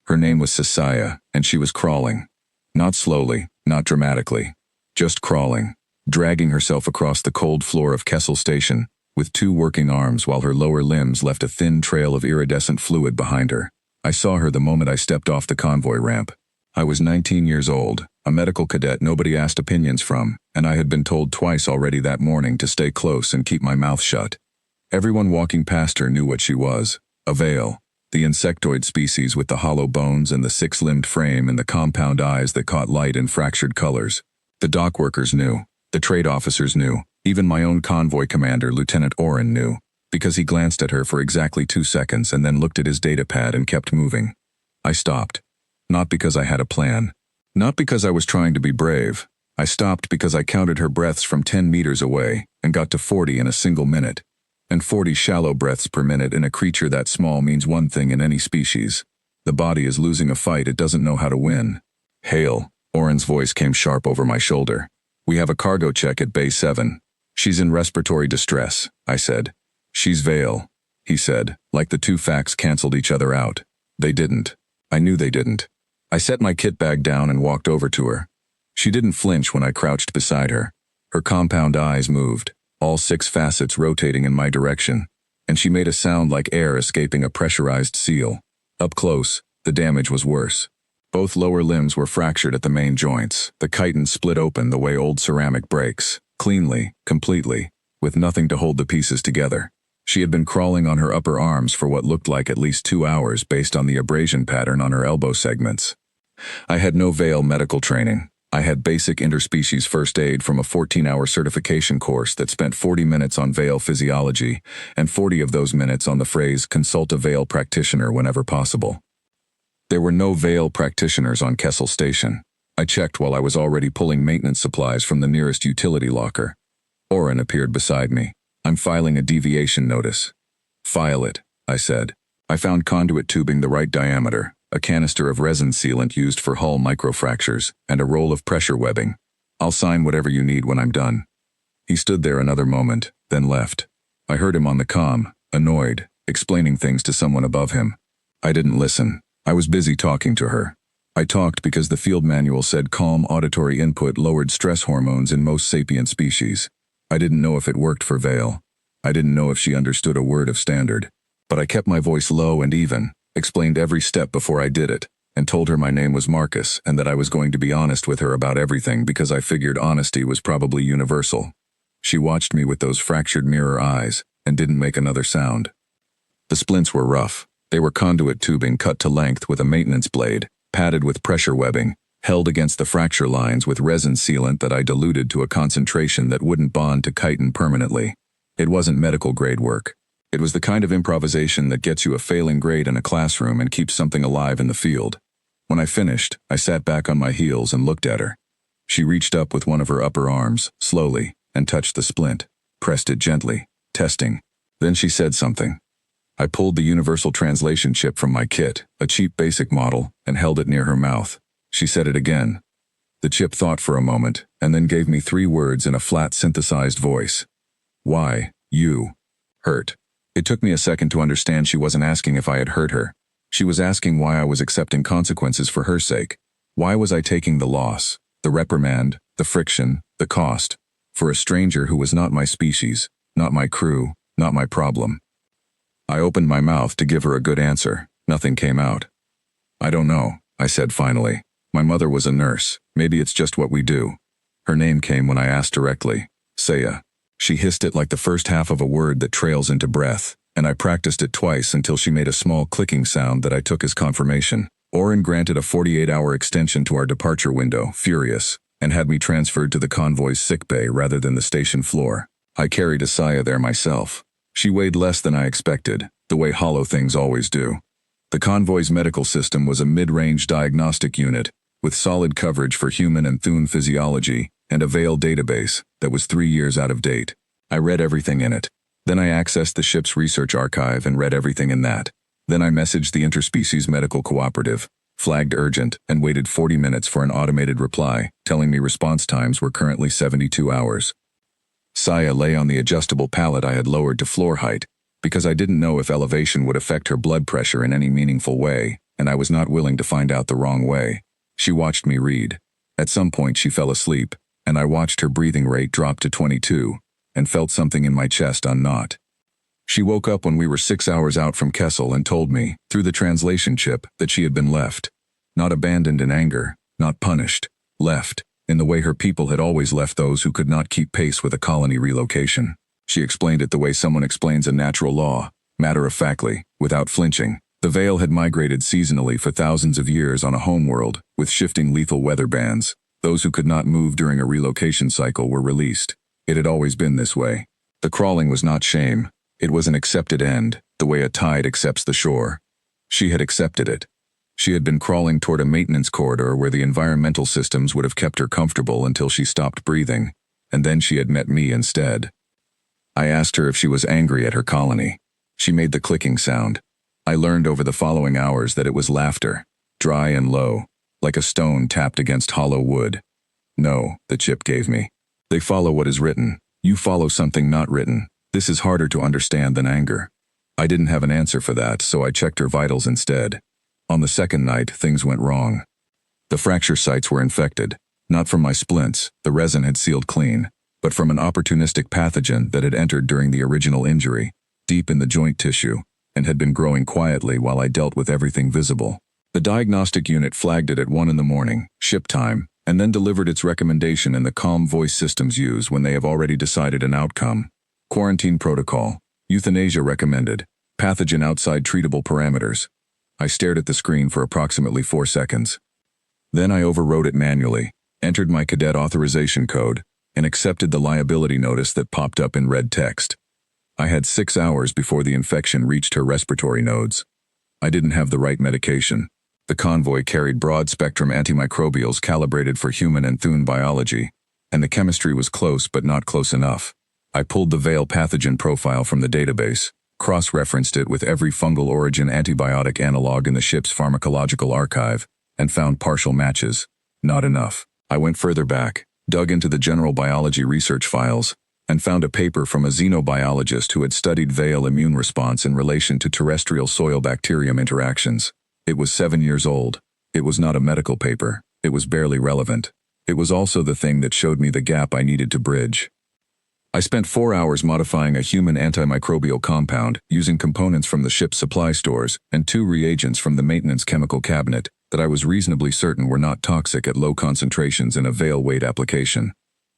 Her name was Sasaya, and she was crawling. Not slowly, not dramatically. Just crawling, dragging herself across the cold floor of Kessel Station, with 2 working arms while her lower limbs left a thin trail of iridescent fluid behind her. I saw her the moment I stepped off the convoy ramp. I was 19 years old, a medical cadet nobody asked opinions from, and I had been told twice already that morning to stay close and keep my mouth shut. Everyone walking past her knew what she was, a Veil, the insectoid species with the hollow bones and the 6-limbed frame and the compound eyes that caught light in fractured colors. The dock workers knew, the trade officers knew, even my own convoy commander, Lieutenant Oren, knew, because he glanced at her for exactly 2 seconds and then looked at his datapad and kept moving. I stopped. Not because I had a plan. Not because I was trying to be brave. I stopped because I counted her breaths from 10 meters away and got to 40 in a single minute. And 40 shallow breaths per minute in a creature that small means one thing in any species. The body is losing a fight it doesn't know how to win. Hail, Oren's voice came sharp over my shoulder. We have a cargo check at Bay 7. She's in respiratory distress, I said. She's Veil, he said, like the 2 facts canceled each other out. They didn't. I knew they didn't. I set my kit bag down and walked over to her. She didn't flinch when I crouched beside her. Her compound eyes moved, all 6 facets rotating in my direction, and she made a sound like air escaping a pressurized seal. Up close, the damage was worse. Both lower limbs were fractured at the main joints, the chitin split open the way old ceramic breaks, cleanly, completely, with nothing to hold the pieces together. She had been crawling on her upper arms for what looked like at least 2 hours based on the abrasion pattern on her elbow segments. I had no Veil medical training. I had basic interspecies first aid from a 14-hour certification course that spent 40 minutes on Veil physiology and 40 of those minutes on the phrase consult a Veil practitioner whenever possible. There were no Veil practitioners on Kessel Station. I checked while I was already pulling maintenance supplies from the nearest utility locker. Oren appeared beside me. I'm filing a deviation notice. File it, I said. I found conduit tubing the right diameter, a canister of resin sealant used for hull microfractures, and a roll of pressure webbing. I'll sign whatever you need when I'm done. He stood there another moment, then left. I heard him on the comm, annoyed, explaining things to someone above him. I didn't listen. I was busy talking to her. I talked because the field manual said calm auditory input lowered stress hormones in most sapient species. I didn't know if it worked for Veil. I didn't know if she understood a word of standard. But I kept my voice low and even, explained every step before I did it, and told her my name was Marcus and that I was going to be honest with her about everything because I figured honesty was probably universal. She watched me with those fractured mirror eyes and didn't make another sound. The splints were rough. They were conduit tubing cut to length with a maintenance blade, padded with pressure webbing, held against the fracture lines with resin sealant that I diluted to a concentration that wouldn't bond to chitin permanently. It wasn't medical grade work. It was the kind of improvisation that gets you a failing grade in a classroom and keeps something alive in the field. When I finished, I sat back on my heels and looked at her. She reached up with one of her upper arms, slowly, and touched the splint, pressed it gently, testing. Then she said something. I pulled the universal translation chip from my kit, a cheap basic model, and held it near her mouth. She said it again. The chip thought for a moment, and then gave me 3 words in a flat synthesized voice. Why, you, hurt. It took me a second to understand she wasn't asking if I had hurt her. She was asking why I was accepting consequences for her sake. Why was I taking the loss, the reprimand, the friction, the cost, for a stranger who was not my species, not my crew, not my problem? I opened my mouth to give her a good answer. Nothing came out. I don't know, I said finally. My mother was a nurse. Maybe it's just what we do. Her name came when I asked directly. Saya. She hissed it like the first half of a word that trails into breath, and I practiced it twice until she made a small clicking sound that I took as confirmation. Oren granted a 48-hour extension to our departure window, furious, and had me transferred to the convoy's sickbay rather than the station floor. I carried Asaya there myself. She weighed less than I expected, the way hollow things always do. The convoy's medical system was a mid-range diagnostic unit, with solid coverage for human and Thun physiology, and a Veil database that was 3 years out of date. I read everything in it. Then I accessed the ship's research archive and read everything in that. Then I messaged the Interspecies Medical Cooperative, flagged urgent, and waited 40 minutes for an automated reply, telling me response times were currently 72 hours. Saya lay on the adjustable pallet I had lowered to floor height, because I didn't know if elevation would affect her blood pressure in any meaningful way, and I was not willing to find out the wrong way. She watched me read. At some point she fell asleep, and I watched her breathing rate drop to 22, and felt something in my chest unknot. She woke up when we were 6 hours out from Kessel and told me, through the translation chip, that she had been left. Not abandoned in anger, not punished. Left, in the way her people had always left those who could not keep pace with a colony relocation. She explained it the way someone explains a natural law, matter-of-factly, without flinching. The Veil had migrated seasonally for thousands of years on a homeworld, with shifting lethal weather bands. Those who could not move during a relocation cycle were released. It had always been this way. The crawling was not shame. It was an accepted end, the way a tide accepts the shore. She had accepted it. She had been crawling toward a maintenance corridor where the environmental systems would have kept her comfortable until she stopped breathing, and then she had met me instead. I asked her if she was angry at her colony. She made the clicking sound. I learned over the following hours that it was laughter, dry and low, like a stone tapped against hollow wood. No, the chip gave me. They follow what is written. You follow something not written. This is harder to understand than anger. I didn't have an answer for that, so I checked her vitals instead. On the second night, things went wrong. The fracture sites were infected, not from my splints, the resin had sealed clean, but from an opportunistic pathogen that had entered during the original injury, deep in the joint tissue, and had been growing quietly while I dealt with everything visible. The diagnostic unit flagged it at 1 in the morning, ship time, and then delivered its recommendation in the calm voice systems use when they have already decided an outcome. Quarantine protocol. Euthanasia recommended. Pathogen outside treatable parameters. I stared at the screen for approximately 4 seconds. Then I overwrote it manually, entered my cadet authorization code, and accepted the liability notice that popped up in red text. I had 6 hours before the infection reached her respiratory nodes. I didn't have the right medication. The convoy carried broad-spectrum antimicrobials calibrated for human and Thune biology, and the chemistry was close but not close enough. I pulled the Veil pathogen profile from the database, cross-referenced it with every fungal origin antibiotic analog in the ship's pharmacological archive, and found partial matches. Not enough. I went further back, dug into the general biology research files, and found a paper from a xenobiologist who had studied Veil immune response in relation to terrestrial soil-bacterium interactions. It was 7 years old. It was not a medical paper. It was barely relevant. It was also the thing that showed me the gap I needed to bridge. I spent 4 hours modifying a human antimicrobial compound using components from the ship's supply stores and 2 reagents from the maintenance chemical cabinet that I was reasonably certain were not toxic at low concentrations in a Veil weight application.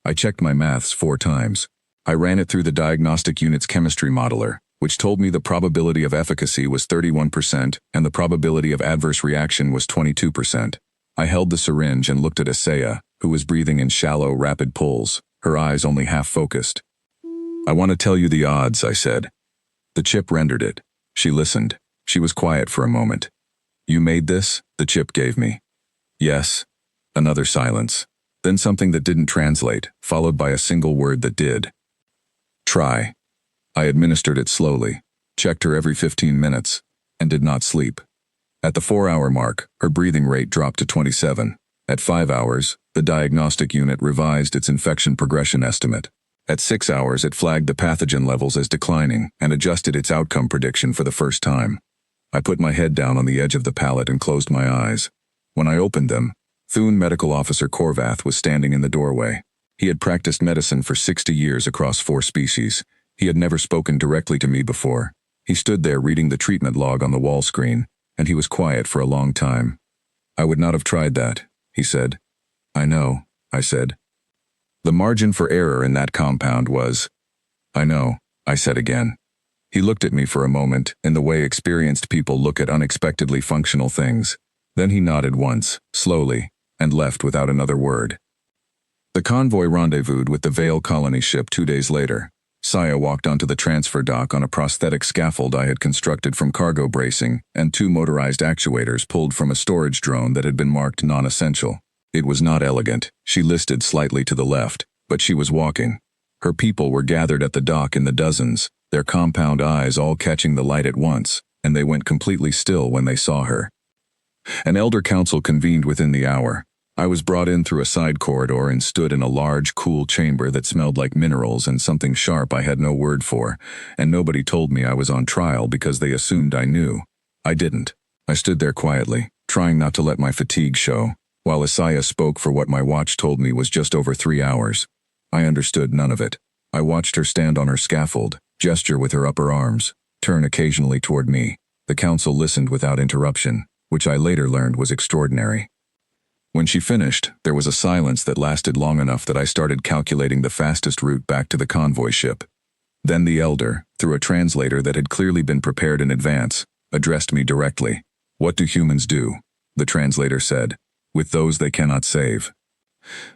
I checked my maths 4 times. I ran it through the diagnostic unit's chemistry modeler, which told me the probability of efficacy was 31% and the probability of adverse reaction was 22%. I held the syringe and looked at Asaya, who was breathing in shallow, rapid pulls, her eyes only half focused. I want to tell you the odds, I said. The chip rendered it. She listened. She was quiet for a moment. You made this? The chip gave me. Yes. Another silence. Then something that didn't translate, followed by a single word that did. Try. I administered it slowly, checked her every 15 minutes, and did not sleep. At the 4-hour mark, her breathing rate dropped to 27. At 5 hours, the diagnostic unit revised its infection progression estimate. At 6 hours, it flagged the pathogen levels as declining and adjusted its outcome prediction for the first time. I put my head down on the edge of the pallet and closed my eyes. When I opened them, Thune Medical Officer Korvath was standing in the doorway. He had practiced medicine for 60 years across 4 species. He had never spoken directly to me before. He stood there reading the treatment log on the wall screen, and he was quiet for a long time. I would not have tried that, he said. I know, I said. The margin for error in that compound was... I know, I said again. He looked at me for a moment in the way experienced people look at unexpectedly functional things. Then he nodded once, slowly, and left without another word. The convoy rendezvoused with the Veil colony ship 2 days later. Saya walked onto the transfer dock on a prosthetic scaffold I had constructed from cargo bracing and 2 motorized actuators pulled from a storage drone that had been marked non-essential. It was not elegant. She listed slightly to the left, but she was walking. Her people were gathered at the dock in the dozens, their compound eyes all catching the light at once, and they went completely still when they saw her. An elder council convened within the hour. I was brought in through a side corridor and stood in a large, cool chamber that smelled like minerals and something sharp I had no word for, and nobody told me I was on trial because they assumed I knew. I didn't. I stood there quietly, trying not to let my fatigue show, while Isaiah spoke for what my watch told me was just over 3 hours. I understood none of it. I watched her stand on her scaffold, gesture with her upper arms, turn occasionally toward me. The council listened without interruption, which I later learned was extraordinary. When she finished, there was a silence that lasted long enough that I started calculating the fastest route back to the convoy ship. Then the elder, through a translator that had clearly been prepared in advance, addressed me directly. "What do humans do?" the translator said. "With those they cannot save."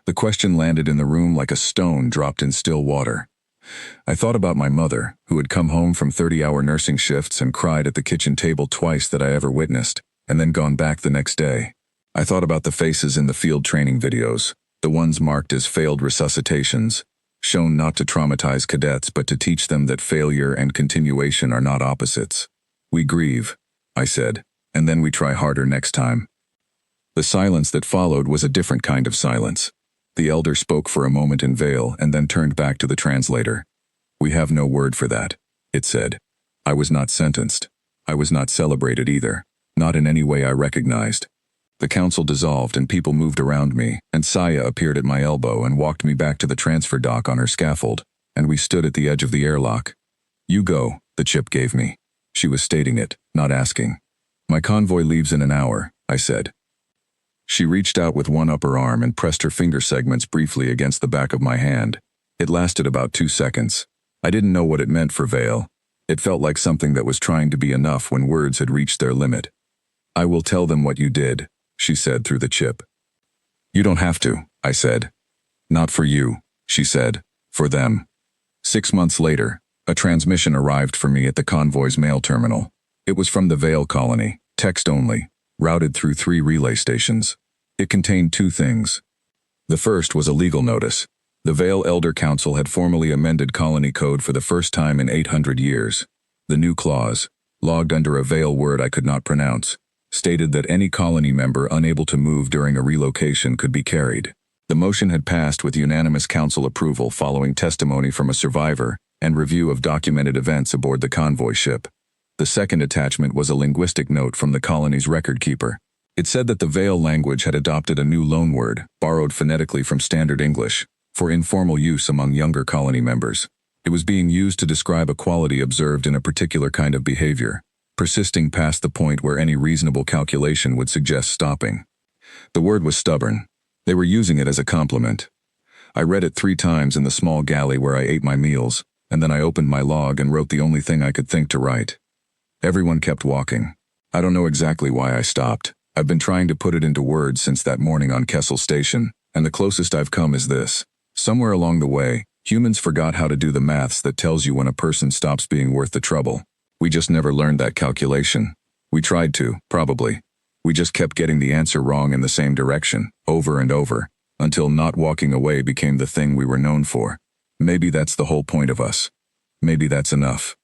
The question landed in the room like a stone dropped in still water. I thought about my mother, who had come home from 30-hour nursing shifts and cried at the kitchen table twice that I ever witnessed, and then gone back the next day. I thought about the faces in the field training videos, the ones marked as failed resuscitations, shown not to traumatize cadets but to teach them that failure and continuation are not opposites. "We grieve," I said, "and then we try harder next time." The silence that followed was a different kind of silence. The elder spoke for a moment in Vale and then turned back to the translator. "We have no word for that," it said. I was not sentenced. I was not celebrated either, not in any way I recognized. The council dissolved and people moved around me, and Saya appeared at my elbow and walked me back to the transfer dock on her scaffold, and we stood at the edge of the airlock. "You go," the chip gave me. She was stating it, not asking. "My convoy leaves in an hour," I said. She reached out with one upper arm and pressed her finger segments briefly against the back of my hand. It lasted about 2 seconds. I didn't know what it meant for Vale. It felt like something that was trying to be enough when words had reached their limit. "I will tell them what you did," she said through the chip. "You don't have to," I said. "Not for you," she said. "For them." 6 months later, a transmission arrived for me at the convoy's mail terminal. It was from the Vale colony, text only, routed through 3 relay stations. It contained 2 things. The first was a legal notice. The Vale Elder Council had formally amended colony code for the first time in 800 years. The new clause, logged under a Vale word I could not pronounce, stated that any colony member unable to move during a relocation could be carried. The motion had passed with unanimous council approval following testimony from a survivor and review of documented events aboard the convoy ship. The second attachment was a linguistic note from the colony's record keeper. It said that the Vale language had adopted a new loanword, borrowed phonetically from Standard English, for informal use among younger colony members. It was being used to describe a quality observed in a particular kind of behavior, persisting past the point where any reasonable calculation would suggest stopping. The word was stubborn. They were using it as a compliment. I read it 3 times in the small galley where I ate my meals, and then I opened my log and wrote the only thing I could think to write. Everyone kept walking. I don't know exactly why I stopped. I've been trying to put it into words since that morning on Kessel Station, and the closest I've come is this. Somewhere along the way, humans forgot how to do the maths that tells you when a person stops being worth the trouble. We just never learned that calculation. We tried to, probably. We just kept getting the answer wrong in the same direction, over and over, until not walking away became the thing we were known for. Maybe that's the whole point of us. Maybe that's enough.